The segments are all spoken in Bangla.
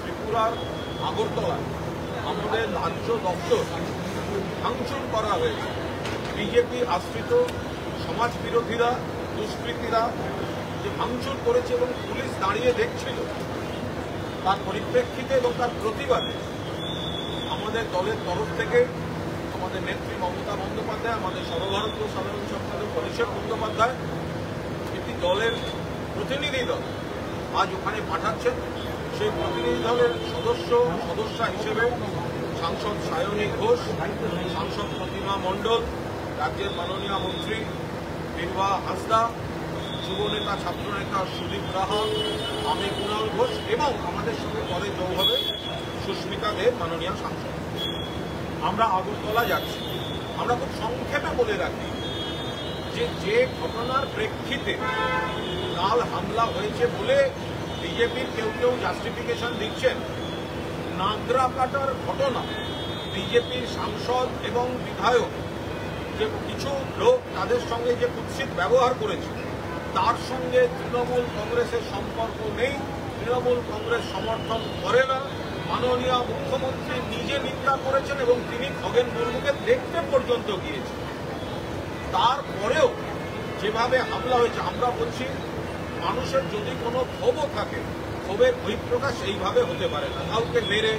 ত্রিপুরার আগরতলায় আমাদের রাজ্য দপ্তর ভাঙচুর করা হয়েছে। বিজেপি আশ্রিত সমাজ বিরোধীরা, দুষ্কৃতীরা যে ভাঙচুর করেছে এবং পুলিশ দাঁড়িয়ে দেখছিল, তার পরিপ্রেক্ষিতে এবং তার প্রতিবাদে আমাদের দলের তরফ থেকে আমাদের নেত্রী মমতা বন্দ্যোপাধ্যায়, আমাদের সর্বভারতীয় সাধারণ সম্পাদক অভিষেক বন্দ্যোপাধ্যায় একটি দলের প্রতিনিধি দল আজ ওখানে পাঠাচ্ছেন। সেই প্রতিনিধি দলের সদস্যা হিসেবে সাংসদ সায়নী ঘোষ, সাংসদ প্রতিমা মণ্ডল, রাজ্যের মাননীয় মন্ত্রী বীরবা হাঁসদা, যুবনেতা ছাত্রনেতা সুদীপ রাহা, আমি কুণাল ঘোষ এবং আমাদের সঙ্গে পরে যোগ হবে সুস্মিতা দেব, মাননীয় সাংসদ। আমরা আগরতলা যাচ্ছি। আমরা খুব সংক্ষেপে বলে রাখি যে ঘটনার প্রেক্ষিতে কাল হামলা হয়েছে বলে বিজেপির কেউ কেউ জাস্টিফিকেশন দিচ্ছেন। নাগরা কাটার ঘটনা, বিজেপির সাংসদ এবং বিধায়ক যে কিছু লোক তাদের সঙ্গে যে কুৎসিত ব্যবহার করেছে, তার সঙ্গে তৃণমূল কংগ্রেসের সম্পর্ক নেই। তৃণমূল কংগ্রেস সমর্থন করে না। মাননীয় মুখ্যমন্ত্রী নিজে নিন্দা করেছেন এবং তিনি খগেন মুর্মুকে দেখতে পর্যন্ত গিয়েছেন। তারপরেও যেভাবে হামলা হয়েছে, আমরা বলছি মানুষের যদি কোনো ক্ষোভও থাকে, ক্ষোভের বহিঃপ্রকাশ এইভাবে হতে পারে না। কাউকে মেরে,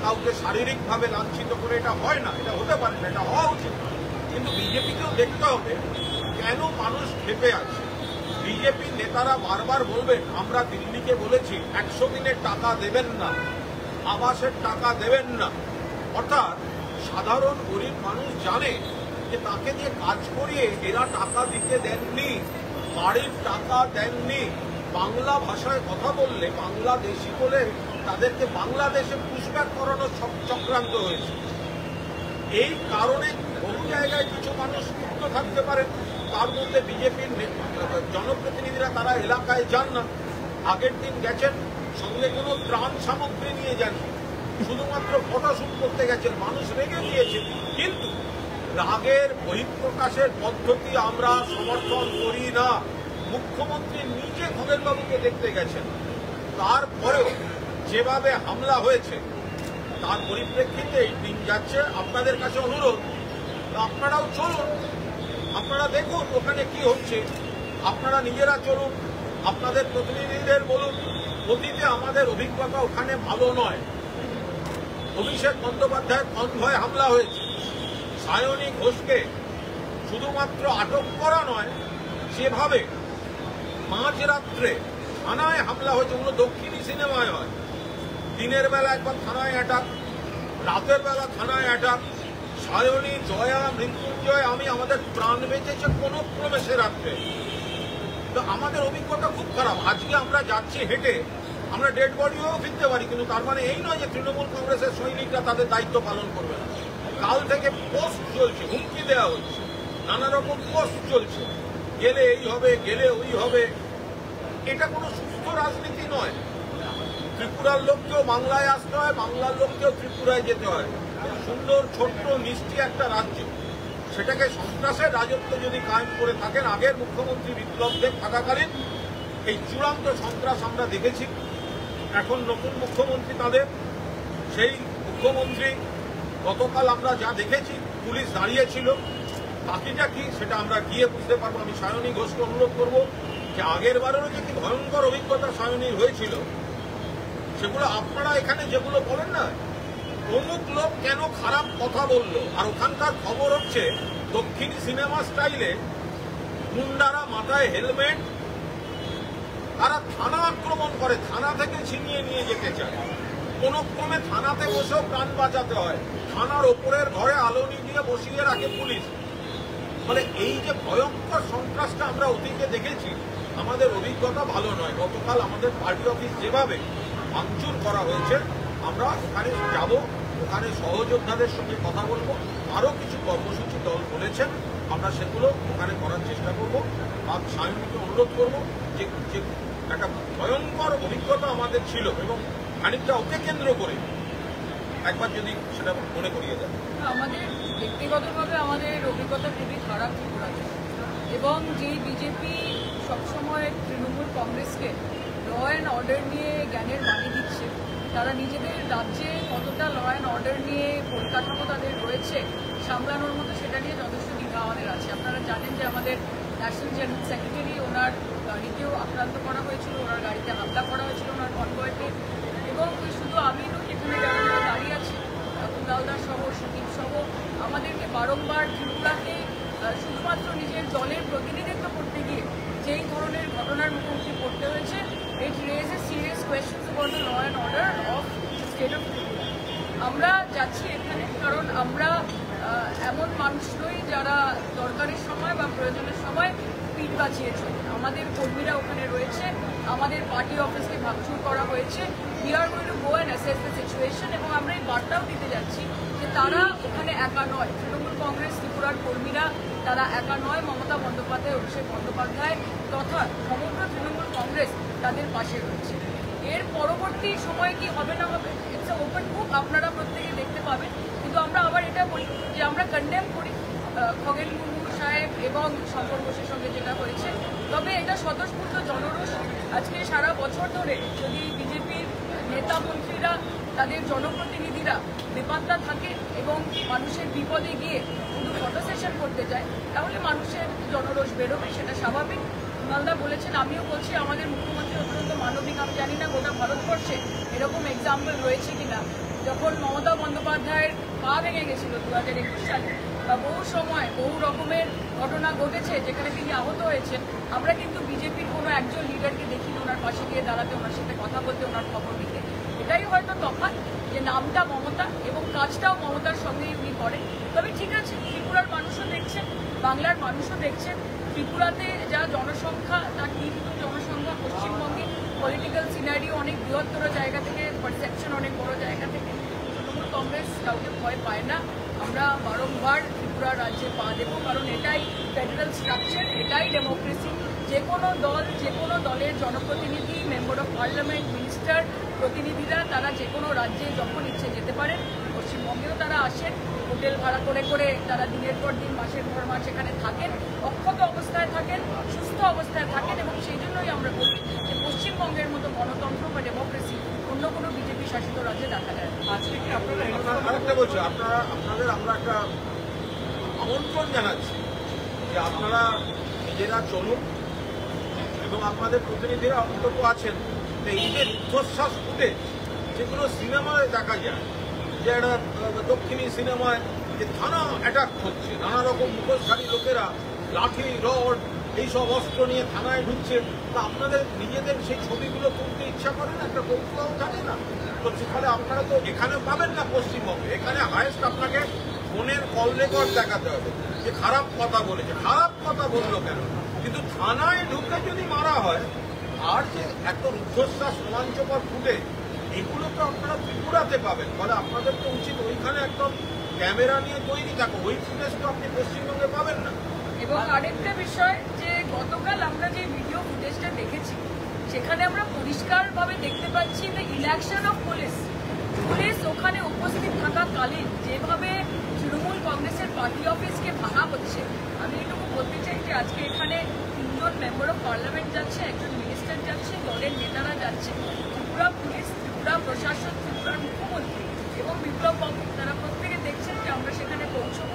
কাউকে শারীরিকভাবে লাঞ্ছিত করে এটা হয় না, এটা হতে পারে না, এটা হওয়া উচিত। কিন্তু বিজেপিকেও দেখতে হবে কেন মানুষ ক্ষেপে আছে। বিজেপি নেতারা বারবার বলবেন, আমরা দিল্লিকে বলেছি 100 দিনের টাকা দেবেন না, আবাসের টাকা দেবেন না। অর্থাৎ সাধারণ গরিব মানুষ জানে যে তাকে দিয়ে কাজ করিয়ে এরা টাকা দিতে দেননি, বাড়ির টাকা দেননি। বাংলা ভাষায় কথা বললে বাংলাদেশি বলে তাদেরকে বাংলাদেশে পুশব্যাক করানোর চক্রান্ত হয়েছে। এই কারণে বহু জায়গায় কিছু মানুষ ক্ষুব্ধ থাকতে পারে। তার মধ্যে বিজেপির জনপ্রতিনিধিরা তারা এলাকায় যান না। আগের দিন গেছেন, সঙ্গে কোনো ত্রাণ সামগ্রী নিয়ে যান, শুধুমাত্র ফটোশুট করতে গেছেন। মানুষ রেগে গিয়েছে, কিন্তু রাগের বহিঃপ্রকাশের পদ্ধতি আমরা সমর্থন করি না। মুখ্যমন্ত্রী নিজে খগেনবাবুকে দেখতে গেছেন, তারপরেও যেভাবে হামলা হয়েছে তার পরিপ্রেক্ষিতে এই দিন যাচ্ছে। আপনাদের কাছে অনুরোধ, আপনারাও চলুন, আপনারা দেখুন ওখানে কি হচ্ছে, আপনারা নিজেরা চলুন, আপনাদের প্রতিনিধিদের বলুন। অতীতে আমাদের অভিজ্ঞতা ওখানে ভালো নয়। অভিষেক বন্দ্যোপাধ্যায়ের কনভয়ে হামলা হয়েছে। সায়নী ঘোষকে শুধুমাত্র আটক করা নয়, যেভাবে মাঝরাত্রে থানায় হামলা হয়েছে, ওগুলো দক্ষিণী সিনেমায় হয়। দিনের বেলা একবার থানায় অ্যাটাক, রাতের বেলা থানায় অ্যাটাক। সায়নী, জয়া, মৃত্যুঞ্জয়, আমাদের প্রাণ বেঁচেছে কোনো ক্রমে সে রাত্রে। তো আমাদের অভিজ্ঞতা খুব খারাপ। আজকে আমরা যাচ্ছি হেঁটে, আমরা ডেড বডিও ফিরতে পারি, কিন্তু তার মানে এই নয় যে তৃণমূল কংগ্রেসের সৈনিকরা তাদের দায়িত্ব পালন করবে না। কাল থেকে পোস্ট চলছে, হুমকি দেওয়া হচ্ছে, নানা রকম পোস্ট চলছে, গেলে এই হবে, গেলে ওই হবে। এটা কোনো সুস্থ রাজনীতি নয়। ত্রিপুরার লোককেও বাংলায় আসতে হয়, বাংলার লোককেও ত্রিপুরায় যেতে হয়। সুন্দর, ছোট্ট, মিষ্টি একটা রাজ্য, সেটাকে সন্ত্রাসের রাজত্ব যদি কায়েম করে থাকেন, আগের মুখ্যমন্ত্রী বিপ্লব দেব থাকাকালীন এই চূড়ান্ত সন্ত্রাস আমরা দেখেছি। এখন নতুন মুখ্যমন্ত্রী তাদের, সেই মুখ্যমন্ত্রী গতকাল আমরা যা দেখেছি, পুলিশ দাঁড়িয়েছিল, বাকিটা কি সেটা আমরা গিয়ে বুঝতে পারবো। আমি সায়নী ঘোষকে অনুরোধ করবো যে আগের বারেরও যে কি ভয়ঙ্কর অভিজ্ঞতা সায়নীর হয়েছিল, সেগুলো আপনারা এখানে যেগুলো বলেন না, অমুক লোক কেন খারাপ কথা বললো, আর ওখানকার খবর হচ্ছে দক্ষিণী সিনেমা স্টাইলে গুন্ডারা মাথায় হেলমেট, তারা থানা আক্রমণ করে, থানা থেকে ছিনিয়ে নিয়ে যেতে চায়, কোন ক্রমে থানাতে বসেও প্রাণ বাঁচাতে হয়, থানার ওপরের ঘরে আলো নিভিয়ে বসিয়ে রাখে পুলিশ। মানে এই যে ভয়ঙ্কর সন্ত্রাসটা আমরা অতীতে দেখেছি, আমাদের অভিজ্ঞতা ভালো নয়। গতকাল আমাদের পার্টি অফিস যেভাবে ভাঙচুর করা হয়েছে, আমরা ওখানে যাব, ওখানে সহযোদ্ধাদের সঙ্গে কথা বলবো, আরও কিছু কর্মসূচি দল বলেছেন, আমরা সেগুলো ওখানে করার চেষ্টা করবো। আর সায়নকে অনুরোধ করবো যে একটা ভয়ঙ্কর অভিজ্ঞতা আমাদের ছিল এবং খানিকটা ওকে কেন্দ্র করে একবার যদি সেটা মনে করিয়ে দেয়। আমাদের ব্যক্তিগতভাবে আমাদের অভিজ্ঞতা খুবই খারাপ ত্রিপুরাতে, এবং যেই বিজেপি সবসময় তৃণমূল কংগ্রেসকে ল অ্যান্ড অর্ডার নিয়ে জ্ঞানের বাণী দিচ্ছে, তারা নিজেদের রাজ্যে কতটা ল অ্যান্ড অর্ডার নিয়ে পরিকাঠামো তাদের রয়েছে সামলানোর মতো, সেটা নিয়ে যথেষ্ট দ্বিধা আমাদের আছে। আপনারা জানেন যে আমাদের ন্যাশনাল জেনারেল সেক্রেটারি, ওনার গাড়িতেও আক্রান্ত করা হয়েছিল, ওনার গাড়িতে হামলা করা হয়েছিল ওনার কনভয়েতে, এবং শুধু আমি নই, যেখানে যারা দাঁড়িয়ে আছে কুলালদার সহ সুদীপ সহ আমাদেরকে বারংবার ত্রিপুরাকে শুধুমাত্র নিজের দলের প্রতিনিধিত্ব করতে গিয়ে যেই ধরনের ঘটনার মুখোমুখি পড়তে হয়েছে, it raises serious questions about the law and order of state of Tripura. আমরা যাচ্ছি এখানে কারণ আমরা এমন মানুষ নই যারা দরকারের সময় বা প্রয়োজনের সময় পিঠ বাঁচিয়েছে। আমাদের কর্মীরা ওখানে রয়েছে, আমাদের পার্টি অফিসকে ভাঙচুর করা হয়েছে। We are going to go and assess the situation, এবং আমরা এই বার্তাও দিতে যাচ্ছি যে তারা ওখানে একা নয়, তৃণমূল কংগ্রেস ত্রিপুরার কর্মীরা তারা একা নয়, মমতা বন্দ্যোপাধ্যায়, অভিষেক বন্দ্যোপাধ্যায় তথা সমগ্র তৃণমূল কংগ্রেস তাদের পাশে রয়েছে। এর পরবর্তী সময় কি হবে না হবে, ইটস এ ওপেন বুক, আপনারা প্রত্যেকে দেখতে পাবেন। কিন্তু আমরা আবার এটা বলি যে আমরা কন্ডেম করি খগেন মুর্মু সাহেব এবং শঙ্কর ঘোষের সঙ্গে যেটা হয়েছে, তবে এটা স্বতঃস্ফূর্ত জনরোষ। আজকে সারা বছর ধরে যদি বিজেপির নেতা মন্ত্রীরা, তাদের জনপ্রতিনিধিরা বেপাত্তা থাকে এবং মানুষের বিপদে গিয়ে শুধু ফটো সেশন করতে যায়, তাহলে মানুষের জনরোষ বেরোবে, সেটা স্বাভাবিক। কুণালদা বলেছেন, আমিও বলছি, আমাদের মুখ্যমন্ত্রী অত্যন্ত মানবিক। আমি জানি না গোটা ভারতবর্ষে এরকম এক্সাম্পল রয়েছে কিনা, যখন মমতা বন্দ্যোপাধ্যায়ের পা ভেঙে গেছিল 2021 সালে, বা বহু সময় বহু রকমের ঘটনা ঘটেছে যেখানে তিনি আহত হয়েছেন, আমরা কিন্তু বিজেপির কোনো একজন লিডারকে দেখিনি ওনার পাশে গিয়ে দাঁড়াতে, ওনার সাথে কথা বলতে, ওনার খবর নিতে। এটাই হয়তো তফাৎ যে নামটা মমতা এবং কাজটাও মমতার সঙ্গেই উনি করেন। তবে ঠিক আছে, ত্রিপুরার মানুষও দেখছেন, বাংলার মানুষও দেখছেন, ত্রিপুরাতে যা জনসংখ্যা, তার কিন্তু জনসংখ্যা পশ্চিমবঙ্গে পলিটিক্যাল সিনারিও অনেক বৃহত্তর জায়গা থেকে, পারসেপশন অনেক বড় জায়গা থেকে তৃণমূল কংগ্রেস কাউকে ভয় পায় না। আমরা বারংবার ত্রিপুরা রাজ্যে পা দেবো, কারণ এটাই ফেডারেল স্ট্রাকচার, এটাই ডেমোক্রেসি। যে কোনো দল, যে কোনো দলের জনপ্রতিনিধি, মেম্বার অফ পার্লামেন্ট, মিনিস্টার, প্রতিনিধিরা তারা যে কোনো রাজ্যে যখন ইচ্ছে যেতে পারেন। পশ্চিমবঙ্গেও তারা আসেন, হোটেল ভাড়া করে করে তারা দিনের পর দিন, মাসের পর মাস এখানে থাকেন, অক্ষত অবস্থায় থাকেন, সুস্থ অবস্থায় থাকেন, এবং সেই জন্যই আমরা বলি যে পশ্চিমবঙ্গের মতো গণতন্ত্র বা ডেমোক্রেসি অন্য কোনো বিজেপি শাসিত রাজ্যে দেখা যায়। আজকে কি আপনারা আরেকটা বলছি, আপনাদের আমরা একটা আমন্ত্রণ জানাচ্ছি যে আপনারা নিজেরা চলুন এবং আপনাদের প্রতিনিধিরা অন্তত আছেন। এই যে রুদ্ধশ্বাস ফুটে যেগুলো সিনেমায় দেখা যায়, যে একটা দক্ষিণী সিনেমায় যে থানা অ্যাটাক হচ্ছে, নানা রকম মুখোশধারী লোকেরা লাঠি, রড, এইসব অস্ত্র নিয়ে থানায় ঢুকছে, তা আপনাদের নিজেদের সেই ছবিগুলো তুলতে ইচ্ছা করে না? একটা কৌতূহল থাকে না? তো সেখানে আপনারা তো এখানে পাবেন না পশ্চিমবঙ্গে, এখানে হায়েস্ট আপনাকে ফোনের কল রেকর্ড দেখাতে হবে যে খারাপ কথা বলেছে। খারাপ কথা বললো কেন? কিন্তু থানায় ঢুকে যদি মারা হয়, আর যে এত রুদ্ধশ্বাস রোমাঞ্চকর ফুটে, এগুলো তো আপনারা ত্রিপুরাতে পাবেন। ফলে আপনাদের তো উচিত ওইখানে একদম ক্যামেরা নিয়ে তৈরি থাকো, ওই ফুটেজ তো আপনি পশ্চিমবঙ্গে পাবেন না। এবং আরেকটা বিষয়, যে গতকাল আমরা যে ভিডিও ফুটেজটা দেখেছি, সেখানে আমরা পরিষ্কারভাবে দেখতে পাচ্ছি যে ইলেকশন অফ পুলিশ ওখানে উপস্থিত থাকাকালীন যেভাবে তৃণমূল কংগ্রেসের পার্টি অফিসকে ভাঙা হচ্ছে, আমি এটুকু বলতে চাই যে আজকে এখানে 3জন মেম্বার অফ পার্লামেন্ট যাচ্ছে, একজন মিনিস্টার যাচ্ছে, দলের নেতারা যাচ্ছে, ত্রিপুরা পুলিশ, ত্রিপুরা প্রশাসন, ত্রিপুরার মুখ্যমন্ত্রী এবং বিপ্লব বাবু, তারা প্রত্যেকে দেখছেন যে আমরা সেখানে পৌঁছবো।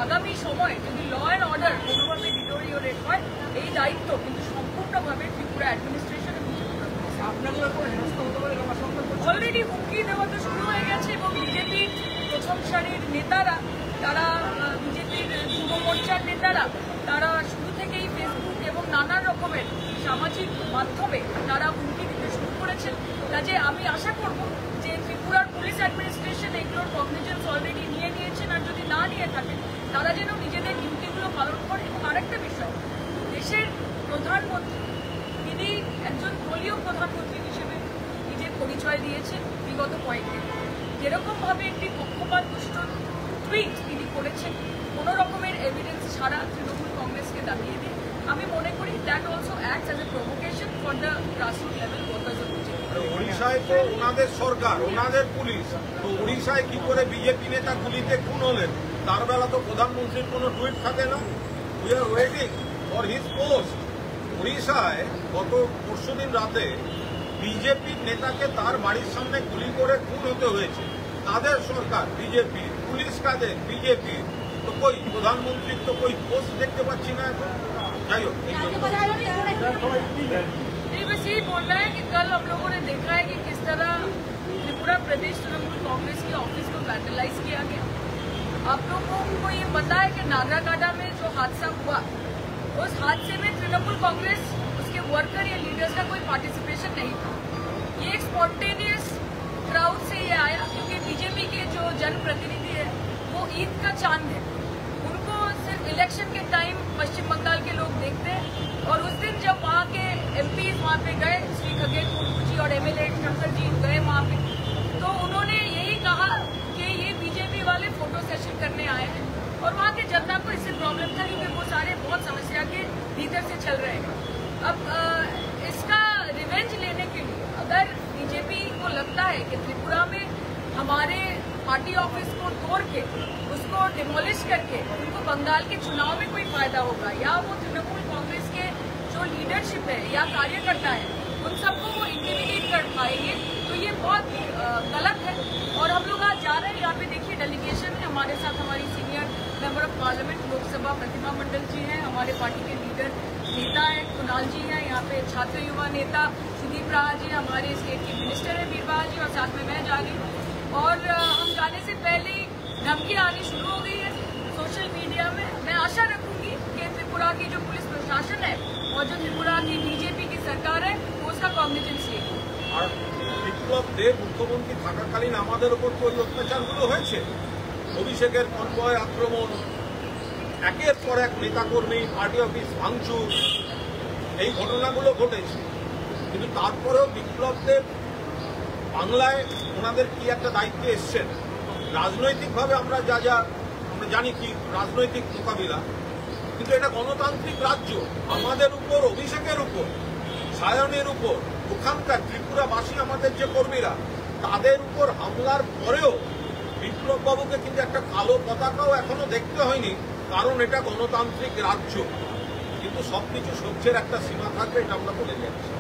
আগামী সময় যদি ল অ্যান্ড অর্ডার কোনোভাবে ডিটোরিওরেট হয়, এই দায়িত্ব কিন্তু সম্পূর্ণভাবে ত্রিপুরা অ্যাডমিনিস্ট্রেশন এবং ত্রিপুরা পুলিশ। আপনাদের উপর হেনস্থা হতে পারে এরকম আশঙ্কা করছেন? অলরেডি হুমকি দেওয়া তো শুরু হয়ে গেছে এবং বিজেপির প্রথম সারির নেতারা, তারা বিজেপির যুব মোর্চার নেতারা, তারা শুরু থেকেই ফেসবুক এবং নানা রকমের সামাজিক মাধ্যমে তারা হুমকি দিতে শুরু করেছেন। কাজে আমি আশা করব যে ত্রিপুরার পুলিশ অ্যাডমিনিস্ট্রেশন এগুলোর কগনিজেন্স অলরেডি নিয়েছেন, আর যদি না নিয়ে থাকেন তারা যেন নিজেদের ডিউটিগুলো পালন করে। এবং আরেকটা বিষয়, দেশের প্রধানমন্ত্রী তিনি একজন দলীয় প্রধানমন্ত্রী হিসেবে নিজের পরিচয় দিয়েছেন বিগত কয়েকদিন। যেরকমভাবে একটি পক্ষপাতদুষ্ট টুইট তিনি করেছেন কোনো রকমের এভিডেন্স ছাড়া তৃণমূল কংগ্রেসকে দাঁড়িয়ে দিয়ে, আমি মনে করি that also acts as a provocation for the grassroot level workers of BJP. উড়িষ্যায় তো ওনাদের সরকার, ওনাদের পুলিশ, তো উড়িষ্যায় কি করে বিজেপি নেতা গুলিতে খুন হলেন তার বেলা তো প্রধানমন্ত্রীর কোনো টুইট থাকে না। We are waiting for his post. উড়িষ্যায় গত পরশুদিন রাতে বিজেপির নেতাকে তার বাড়ির সামনে গুলি করে খুন হতে হয়েছে। তাদের সরকার বিজেপি, পুলিশ কাদের বিজেপি, তো কই প্রধানমন্ত্রীর তো কই পোস্ট দেখতে পাচ্ছি না এখন। যাই হোক, नहीं, बस यही बोलना है कि कल हम लोगों ने देखा है कि किस तरह त्रिपुरा प्रदेश तृणमूल कांग्रेस के ऑफिस को वैंडलाइज किया गया। आप लोगों को ये पता है कि नागराकाटा में जो हादसा हुआ, उस हादसे में तृणमूल कांग्रेस, उसके वर्कर या लीडर्स का कोई पार्टिसिपेशन नहीं था। ये एक स्पॉन्टेनियस क्राउड से ये आया क्योंकि बीजेपी के जो जनप्रतिनिधि है वो ईद का चांद है। उनको सिर्फ इलेक्शन के टाइम पश्चिम बंगाल के लोग देखते हैं, और उस दिन जब वहाँ के एमपीज वहाँ पे गए, श्री खगेन मुर्मू जी और एमएलए शंकर जी गए वहाँ पे, तो उन्होंने यही कहा कि ये बीजेपी वाले फोटो सेशन करने आए हैं। और वहाँ के जनता को इससे प्रॉब्लम था क्योंकि वो सारे बहुत समस्या के भीतर से चल रहे हैं। अब इसका रिवेंज लेने के लिए अगर बीजेपी को लगता है कि त्रिपुरा में हमारे पार्टी ऑफिस को तोड़ के उसको डिमोलिश करके उनको बंगाल के चुनाव में कोई फायदा होगा, या वो तृणमूल कांग्रेस के जो लीडरशिप है या कार्यकर्ता है उन सबको वो इंटिमिडेट कर पाएंगे, तो ये बहुत गलत है। और हम लोग आज जा रहे हैं, यहाँ पे देखिए डेलीगेशन है, हमारे साथ हमारी senior member of parliament Lok Sabha Pratibha Mondal ji हैं, हमारे पार्टी के लीडर नेता है कुणाल जी हैं, यहाँ पे छात्र युवा नेता सुदीप राज जी, हमारे स्टेट के मिनिस्टर है बीरबल जी, और साथ में मैं जा रही हूँ। और हम जाने से पहले ही धमकी आनी शुरू हो गई है सोशल मीडिया में। मैं आशा रखूंगी कि त्रिपुरा की जो पुलिस प्रशासन है और जो त्रिपुरा की बीजेपी की सरकार है वो उसका कॉग्निजेंस लेगी। আর বিপ্লব দেব মুখ্যমন্ত্রী থাকাকালীন আমাদের উপর তো ওই অত্যাচারগুলো হয়েছে। অভিষেকের কনভয় আক্রমণ, একের পর এক নেতাকর্মী, পার্টি অফিস ভাঙচুর, এই ঘটনাগুলো ঘটেছে। কিন্তু তারপরেও বিপ্লব দেব বাংলায় ওনাদের কি একটা দায়িত্বে এসছেন। রাজনৈতিকভাবে আমরা আমরা জানি কি রাজনৈতিক মোকাবিলা, কিন্তু এটা গণতান্ত্রিক রাজ্য। আমাদের উপর, অভিষেকের উপর, সায়নের উপর, ওখানকার ত্রিপুরাবাসী আমাদের যে কর্মীরা, তাদের উপর হামলার পরেও বিপ্লব বাবুকে কিন্তু একটা কালো পতাকাও এখনো দেখতে হয়নি, কারণ এটা গণতান্ত্রিক রাজ্য। কিন্তু সবকিছু সহ্যের একটা সীমা থাকবে, এটা আমরা বলে যাচ্ছি।